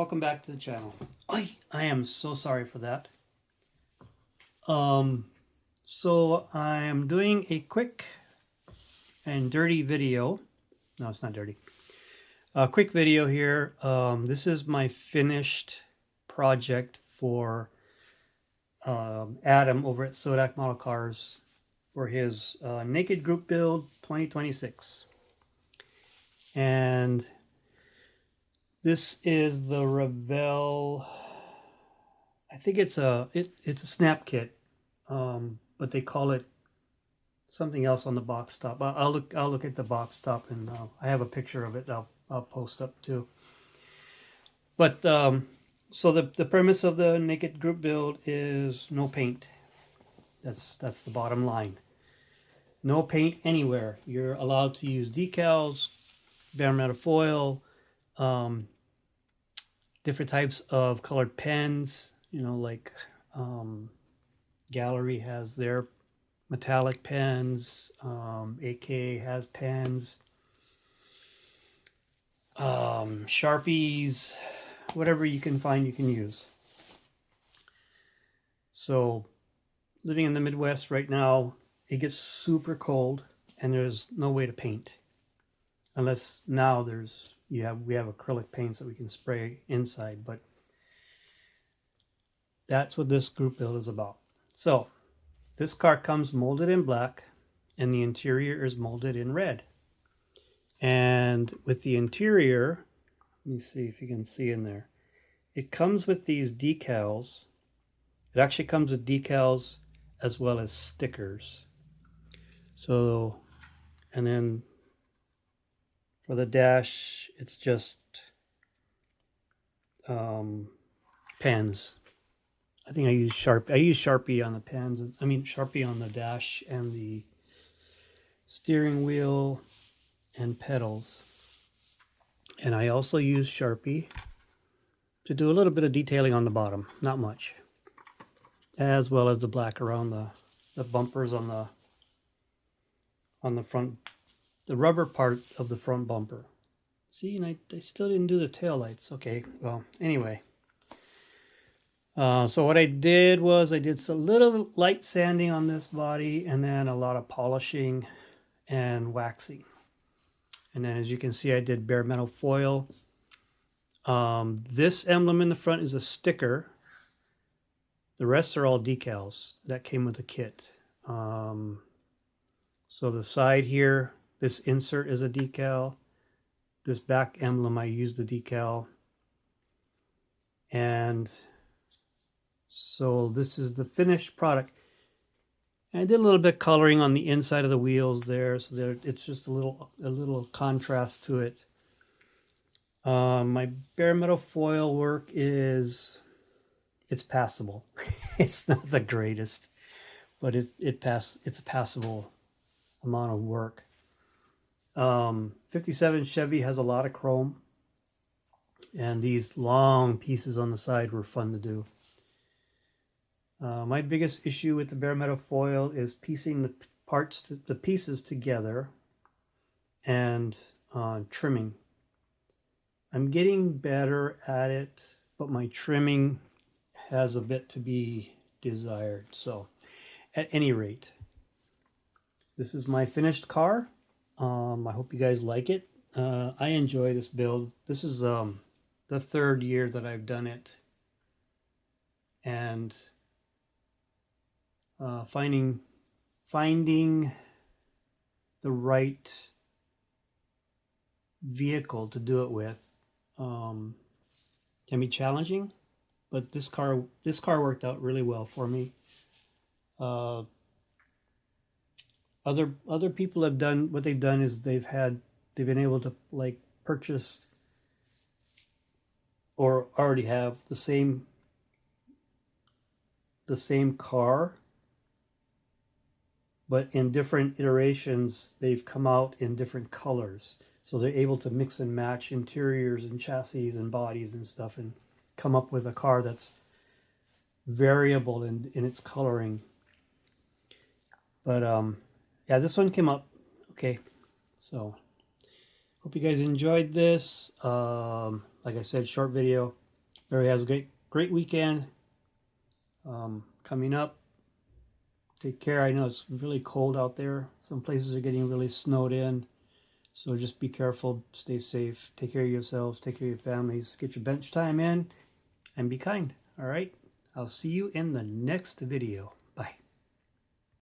welcome back to the channel. I am so sorry for that. So I am doing a quick and dirty video. No, it's not dirty. A quick video here. This is my finished project for Adam over at SoDak Model Cars for his Naked Group Build 2026. And this is the Revell. I think it's a snap kit, but they call it something else on the box top. I'll look at the box top, and I have a picture of it. I'll post up too. But so the premise of the Naked Group Build is no paint. That's the bottom line. No paint anywhere. You're allowed to use decals, bare metal foil, different types of colored pens. You know, like Gallery has their metallic pens. AK has pens. Sharpies, whatever you can find, you can use. So, living in the Midwest right now, it gets super cold, and there's no way to paint, unless now we have acrylic paints that we can spray inside. But that's what this group build is about. So, this car comes molded in black, and the interior is molded in red. And with the interior, let me see if you can see in there. It comes with these decals. It actually comes with decals as well as stickers. So, and then for the dash, it's just pens. I think I use Sharpie on the pens. I mean Sharpie on the dash and the steering wheel and pedals. And I also use Sharpie to do a little bit of detailing on the bottom, not much, as well as the black around the bumpers on the front, the rubber part of the front bumper. See, and I still didn't do the tail lights. Okay, well, anyway. So what I did was I did some little light sanding on this body, and then a lot of polishing and waxing. And then, as you can see, I did bare metal foil. This emblem in the front is a sticker. The rest are all decals that came with the kit. So the side here, this insert is a decal. This back emblem, I used the decal. And so this is the finished product. And I did a little bit coloring on the inside of the wheels there, so it's just a little contrast to it. My bare metal foil work it's passable. It's not the greatest, but it's a passable amount of work. 57 Chevy has a lot of chrome, and these long pieces on the side were fun to do. My biggest issue with the bare metal foil is piecing the pieces together and trimming. I'm getting better at it, but my trimming has a bit to be desired. So, at any rate, this is my finished car. I hope you guys like it. I enjoy this build. This is the third year that I've done it, and finding the right vehicle to do it with can be challenging, but this car worked out really well for me. Other people have done what they've done is they've been able to like purchase or already have the same car, but in different iterations they've come out in different colors, so they're able to mix and match interiors and chassis and bodies and stuff and come up with a car that's variable in its coloring. But yeah, this one came up okay. So hope you guys enjoyed this. Like I said, short video. Everybody has a great weekend coming up. Take care. I know it's really cold out there. Some places are getting really snowed in. So just be careful, stay safe, take care of yourselves, take care of your families, get your bench time in, and be kind. All right? I'll see you in the next video.